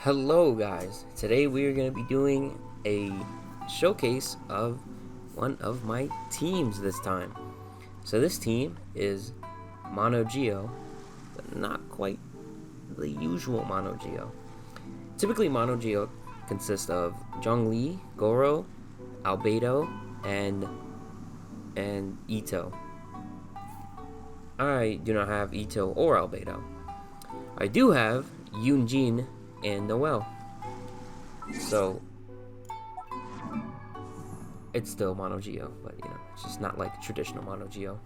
Hello guys, today we are going to be doing a showcase of one of my teams this time. So this team is Mono Geo, but not quite the usual Mono Geo. Typically Mono Geo consists of Zhongli, Gorou, Albedo, and Ito. I do not have Ito or Albedo. I do have Yunjin and Noelle. So it's still Mono Geo, but it's just not like traditional Mono Geo.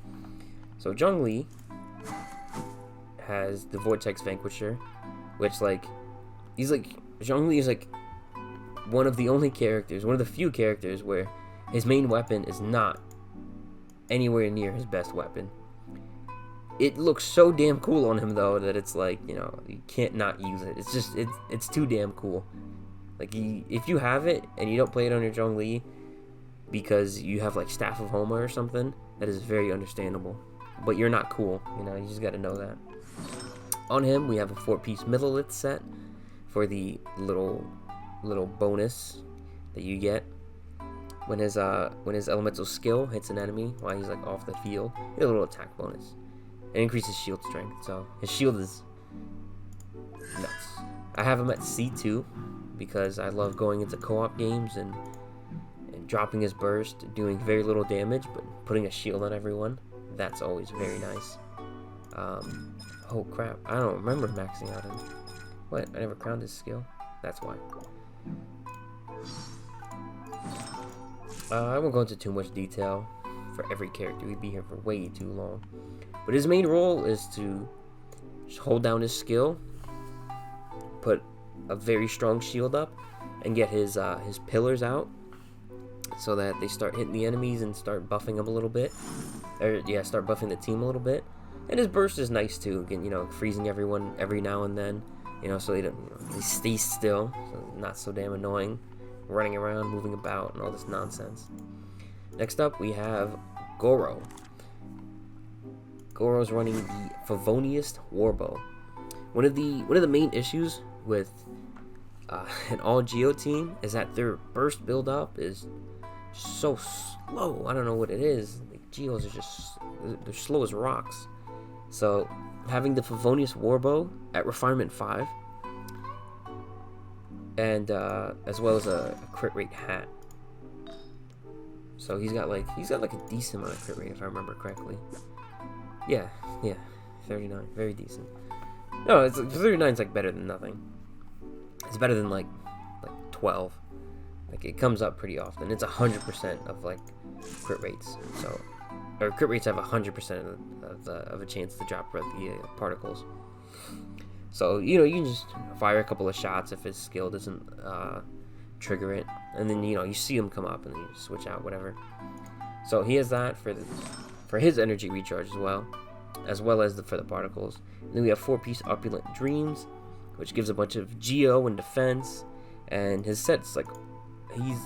So Zhongli has the Vortex Vanquisher, which Zhongli is one of the only characters, one of the few characters where his main weapon is not anywhere near his best weapon. It looks so damn cool on him though that it's you can't not use it. It's too damn cool. If you have it and you don't play it on your Zhongli because you have Staff of Homa or something, that is very understandable. But you're not cool, you just gotta know that. On him we have a 4-piece Middle set for the little bonus that you get when his elemental skill hits an enemy while he's off the field. You get a little attack bonus. It increases shield strength, so his shield is nuts. I have him at C2 because I love going into co-op games and dropping his burst, doing very little damage, but putting a shield on everyone. That's always very nice. Oh crap, I don't remember maxing out him. What? I never crowned his skill? That's why. I won't go into too much detail for every character. We'd be here for way too long. But his main role is to just hold down his skill, put a very strong shield up, and get his pillars out so that they start hitting the enemies and start buffing them a little bit. Start buffing the team a little bit. And his burst is nice too, again, freezing everyone every now and then, so they don't, they stay still, so not so damn annoying, running around, moving about, and all this nonsense. Next up, we have Gorou. Gorou's running the Favonius Warbow. One of the main issues with an all Geo team is that their burst build up is so slow. I don't know what it is. Geos are they're slow as rocks. So having the Favonius Warbow at refinement 5, and as well as a crit rate hat. So he's got a decent amount of crit rate if I remember correctly. Yeah, 39, very decent. No, 39's better than nothing. It's better than 12. It comes up pretty often. It's 100% of crit rates. So, or crit rates have 100% of a chance to drop the particles. So you can just fire a couple of shots if his skill doesn't trigger it, and then you see him come up and then you switch out whatever. So he has that for his energy recharge as well as for the particles. And then we have 4-piece Opulent Dreams, which gives a bunch of Geo and defense, and his set's he's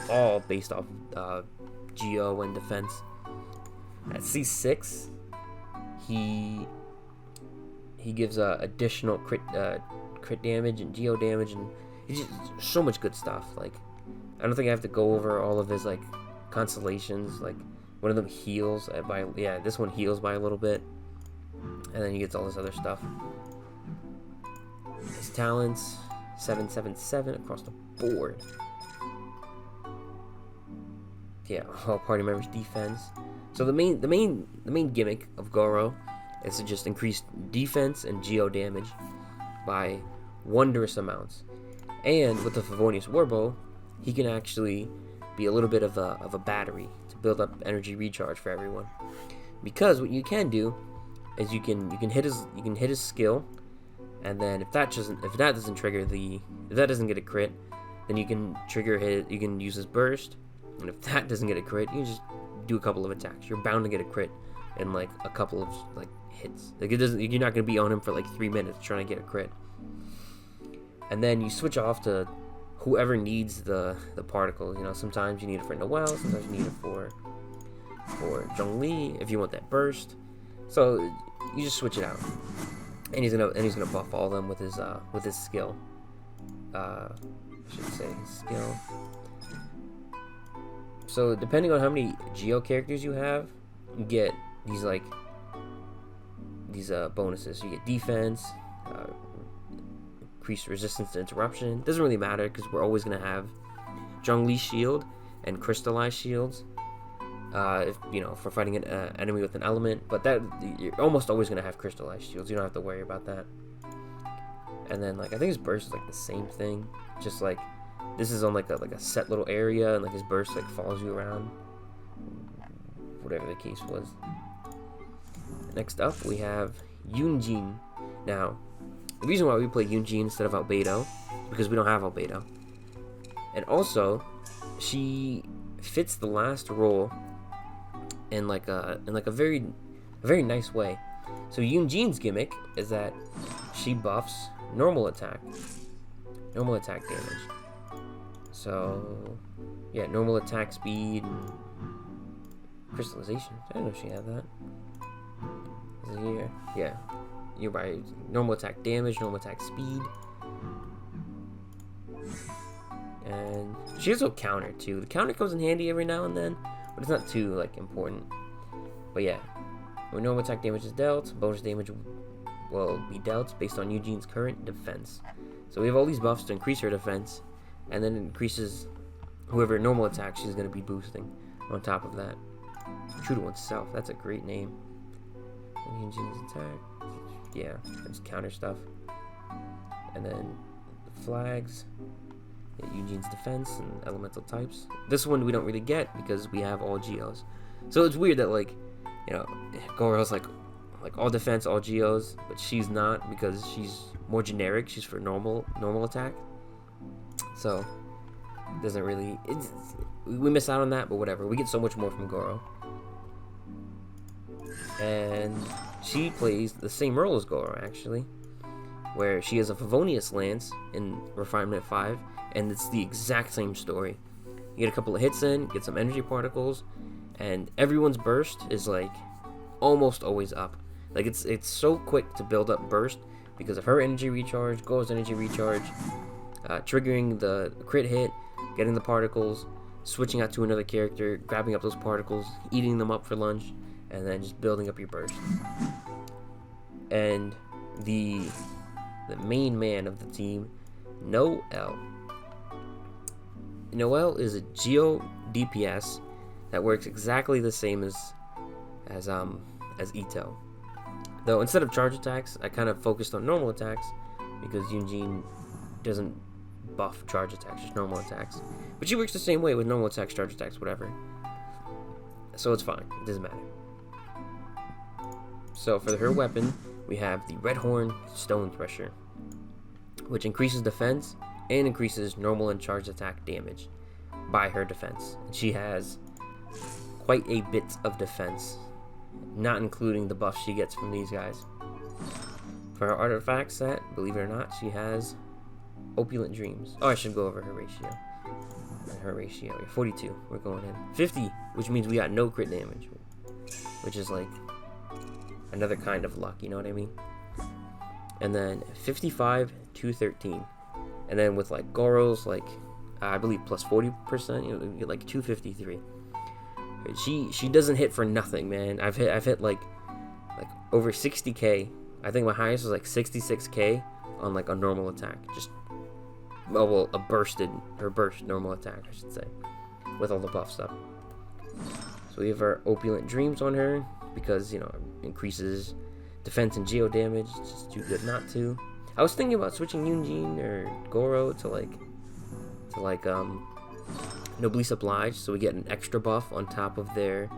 all based off Geo and defense. At C6, he gives additional crit damage and Geo damage, and he's just so much good stuff. I don't think I have to go over all of his constellations. One of them heals this one heals by a little bit, and then he gets all this other stuff. His talents 777 across the board. All party members defense. So the main gimmick of Gorou is to just increase defense and Geo damage by wondrous amounts. And with the Favonius Warbow, he can actually be a little bit of a battery to build up energy recharge for everyone. Because what you can do is you can hit his skill, and then if that doesn't get a crit, then you can use his burst, and if that doesn't get a crit, you can just do a couple of attacks. You're bound to get a crit in a couple of hits. You're not gonna be on him for 3 minutes trying to get a crit. And then you switch off to whoever needs the particles. Sometimes you need it for Noelle, sometimes you need it for Zhongli if you want that burst. So you just switch it out. and he's gonna buff all of them with his skill. I should say skill. So depending on how many Geo characters you have, you get these bonuses. So you get defense, increased resistance to interruption. Doesn't really matter because we're always gonna have Zhongli shield and crystallized shields. If we're fighting an enemy with an element, but that you're almost always gonna have crystallized shields. You don't have to worry about that. And then I think his burst is the same thing, just this is on a set little area, and his burst follows you around, whatever the case was. Next up we have Yunjin. Now the reason why we play Yunjin instead of Albedo is because we don't have Albedo, and also she fits the last role in a very nice way. So Yunjin's gimmick is that she buffs normal attack damage. So yeah, normal attack speed and crystallization. I didn't know she had that. Is it here? Yeah, you're right. Normal attack damage, normal attack speed, and she has a counter too. The counter comes in handy every now and then, but it's not too important. But yeah, when normal attack damage is dealt, bonus damage will be dealt based on Eugene's current defense. So we have all these buffs to increase her defense, and then it increases whoever normal attack she's going to be boosting on top of that. True to oneself, that's a great name. And Eugene's attack, yeah, that's counter stuff. And then the flags, yeah, Eugene's defense and elemental types. This one we don't really get because we have all Geos. So it's weird that Gorou's all defense, all Geos, but she's not because she's more generic. She's for normal attack. So it doesn't really. We miss out on that, but whatever. We get so much more from Gorou, and she plays the same role as Gorou actually, where she has a Favonius Lance in Refinement 5, and it's the exact same story. You get a couple of hits in, get some energy particles, and everyone's burst is almost always up. It's so quick to build up burst because of her energy recharge, Gorou's energy recharge, triggering the crit hit, getting the particles, switching out to another character, grabbing up those particles, eating them up for lunch, and then just building up your burst. And the main man of the team, Noelle. Noelle is a Geo DPS that works exactly the same as Ito. Though instead of charge attacks, I kind of focused on normal attacks because Yunjin doesn't buff charge attacks, just normal attacks. But she works the same way with normal attacks, charge attacks, whatever. So it's fine, it doesn't matter. So for her weapon, we have the Red Horn Stone Thresher, which increases defense and increases normal and charge attack damage by her defense. And she has quite a bit of defense, not including the buff she gets from these guys. For her artifact set, believe it or not, she has Opulent Dreams. Oh, I should go over her ratio. Her ratio, 42, we're going in. 50, which means we got no crit damage, which is another kind of luck, you know what I mean? And then 55 to 13. And then with Gorou's, I believe plus 40%, you get 253. She doesn't hit for nothing, man. I've hit over 60k. I think my highest was 66k on a normal attack. Just her burst normal attack, I should say, with all the buff stuff. So we have our Opulent Dreams on her because it increases defense and geo damage. It's just too good not to. I was thinking about switching Yunjin or Gorou to Noblesse Oblige, so we get an extra buff on top of their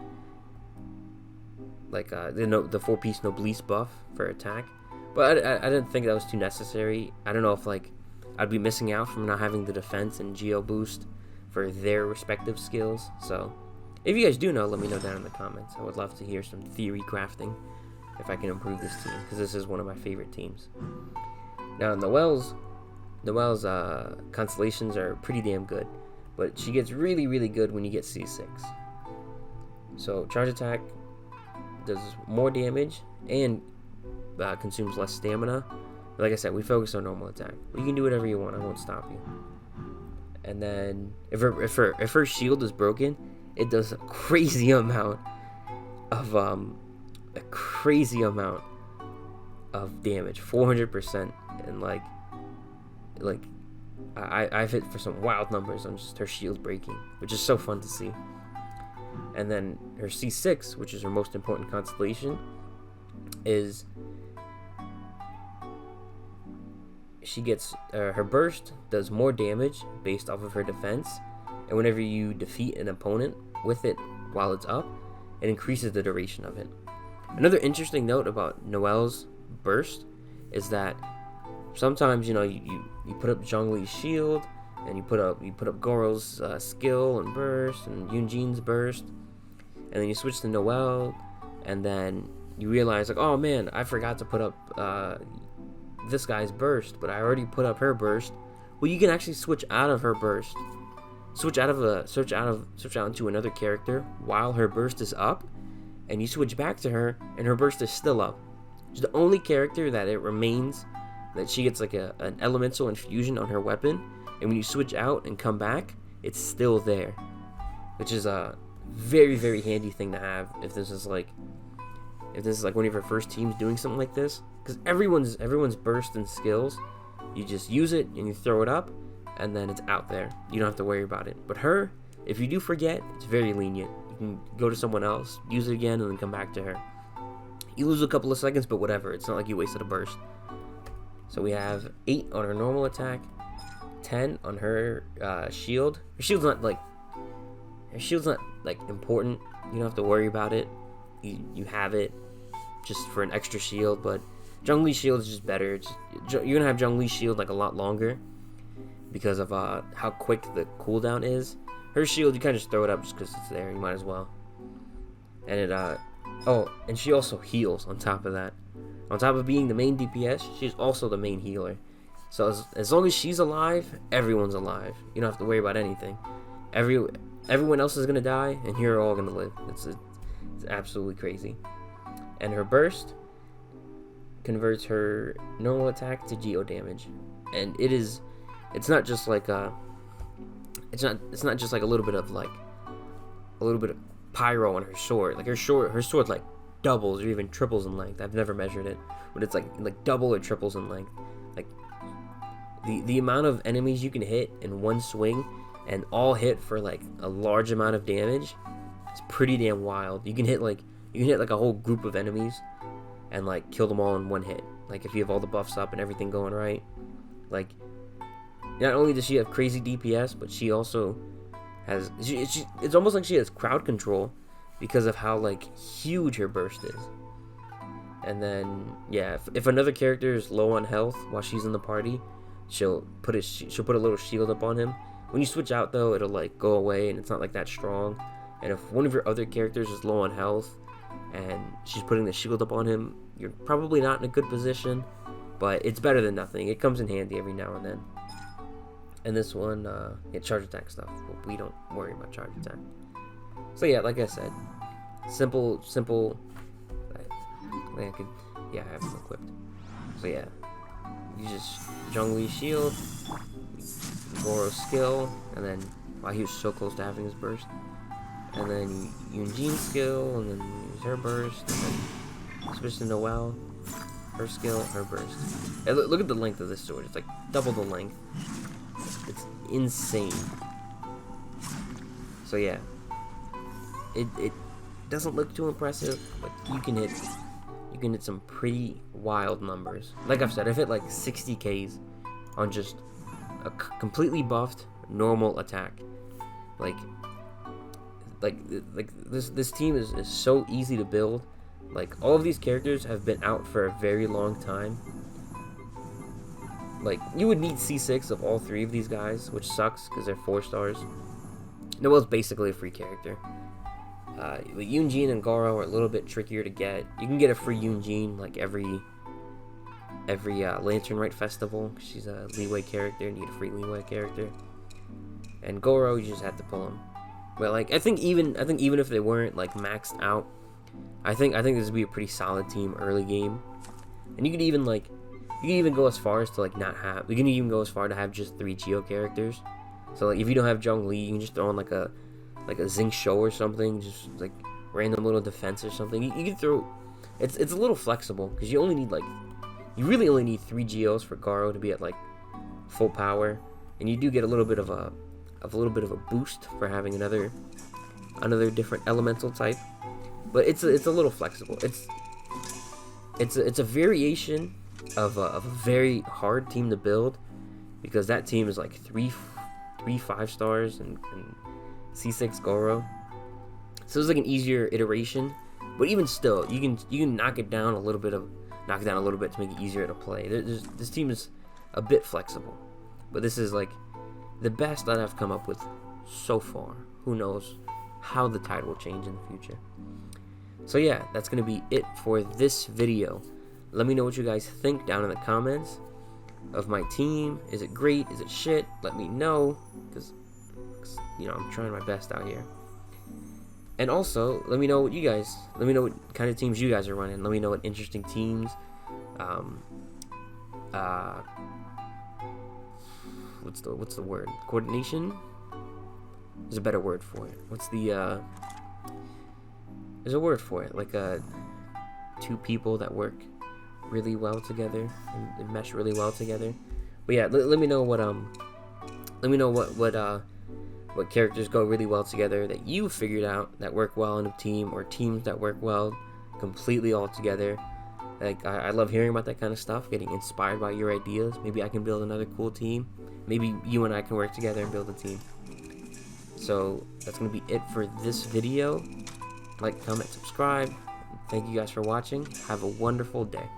the 4-piece Noblesse buff for attack. But I didn't think that was too necessary. I don't know if I'd be missing out from not having the defense and geo boost for their respective skills. So if you guys do know, let me know down in the comments. I would love to hear some theory crafting if I can improve this team, because this is one of my favorite teams. Now Noelle's constellations are pretty damn good, but she gets really, really good when you get C6. So charge attack does more damage and consumes less stamina Like I said, we focus on normal attack. You can do whatever you want. I won't stop you. And then if her shield is broken, it does a crazy amount of damage, 400%, and like I've hit for some wild numbers on just her shield breaking, which is so fun to see. And then her C6, which is her most important constellation, is she gets her burst does more damage based off of her defense, and whenever you defeat an opponent with it while it's up, it increases the duration of it. Another interesting note about Noelle's burst is that sometimes, you know, you put up Zhongli's shield, and you put up Gorou's skill and burst, and Yunjin's burst, and then you switch to Noelle, and then you realize, like, oh man, I forgot to put up this guy's burst, but I already put up her burst. Well, you can actually switch out of her burst, switch out into another character while her burst is up, and you switch back to her, and her burst is still up. She's the only character that it remains that she gets like an elemental infusion on her weapon, and when you switch out and come back, it's still there, which is a very, very handy thing to have if this is like one of your first teams doing something like this, because everyone's burst and skills, you just use it and you throw it up, and then it's out there. You don't have to worry about it. But her, if you do forget, it's very lenient. You can go to someone else, use it again, and then come back to her. You lose a couple of seconds, but whatever. It's not like you wasted a burst. So we have 8 on her normal attack, 10 on her shield. Her shield's not like important. You don't have to worry about it. You have it just for an extra shield, but Zhongli's shield is just better. You're gonna have Zhongli's shield like a lot longer because of how quick the cooldown is. Her shield, you kind of just throw it up just because it's there. You might as well. And it and she also heals on top of that. On top of being the main DPS, she's also the main healer. So as long as she's alive, everyone's alive. You don't have to worry about anything. Everyone else is gonna die, and you're all gonna live. It's absolutely crazy. And her burst converts her normal attack to geo damage, and it's not just like a little bit of pyro on her sword. Like her sword like doubles or even triples in length. I've never measured it, but it's like double or triples in length. Like the amount of enemies you can hit in one swing and all hit for like a large amount of damage, it's pretty damn wild. You can hit like a whole group of enemies and like kill them all in one hit. Like if you have all the buffs up and everything going right. Like not only does she have crazy DPS, but she also has it's almost like she has crowd control because of how like huge her burst is. And then yeah, if another character is low on health while she's in the party, she'll put a little shield up on him. When you switch out though, it'll like go away and it's not like that strong. And if one of your other characters is low on health and she's putting the shield up on him, you're probably not in a good position, but it's better than nothing. It comes in handy every now and then. And this one, charge attack stuff. We don't worry about charge attack. So yeah, like I said, simple. I have them equipped. So yeah, you just Zhongli's shield, Gorou's skill, and then wow, he was so close to having his burst. And then Yunjin's skill, and then use her burst, and then switch to Noelle, her skill, her burst. Hey, look at the length of this sword. It's like double the length. It's insane. So yeah, it doesn't look too impressive, but you can hit some pretty wild numbers. Like I've said, I've hit like 60 Ks on just a completely buffed normal attack. Like this team is so easy to build. Like all of these characters have been out for a very long time. Like you would need C6 of all 3 of these guys, which sucks because they're 4 stars. Noelle's basically a free character. Yunjin and Gorou are a little bit trickier to get. You can get a free Yunjin like every Lantern Rite festival. She's a leeway character. You need a free leeway character. And Gorou, you just have to pull him. But like I think even if they weren't like maxed out, I think this would be a pretty solid team early game. And you could even like You can even go as far as to like not have. You can even go as far to have just 3 Geo characters. So like if you don't have Zhongli, you can just throw in like a Xing Shou or something, just like random little defense or something. You can throw. It's a little flexible because you only need like, you really only need 3 Geos for Gorou to be at like full power, and you do get a little bit of a boost for having another different elemental type. But it's a little flexible. It's a variation of a very hard team to build, because that team is like three 5-stars and C6 Gorou. So it's like an easier iteration, but even still, you can knock it down a little bit to make it easier to play. This team is a bit flexible, but this is like the best that I've come up with so far. Who knows how the tide will change in the future. So yeah, that's gonna be it for this video. Let me know what you guys think down in the comments of my team. Is it great? Is it shit? Let me know, because I'm trying my best out here. And also, let me know what kind of teams you guys are running. Let me know what interesting teams. What's the word? Coordination? There's a better word for it. There's a word for it. Like 2 people that work really well together and mesh really well together. But yeah, let me know what characters go really well together that you figured out that work well in a team, or teams that work well completely all together. Like I love hearing about that kind of stuff, getting inspired by your ideas. Maybe I can build another cool team. Maybe you and I can work together and build a team. So that's gonna be it for this video. Like, comment, subscribe. Thank you guys for watching. Have a wonderful day.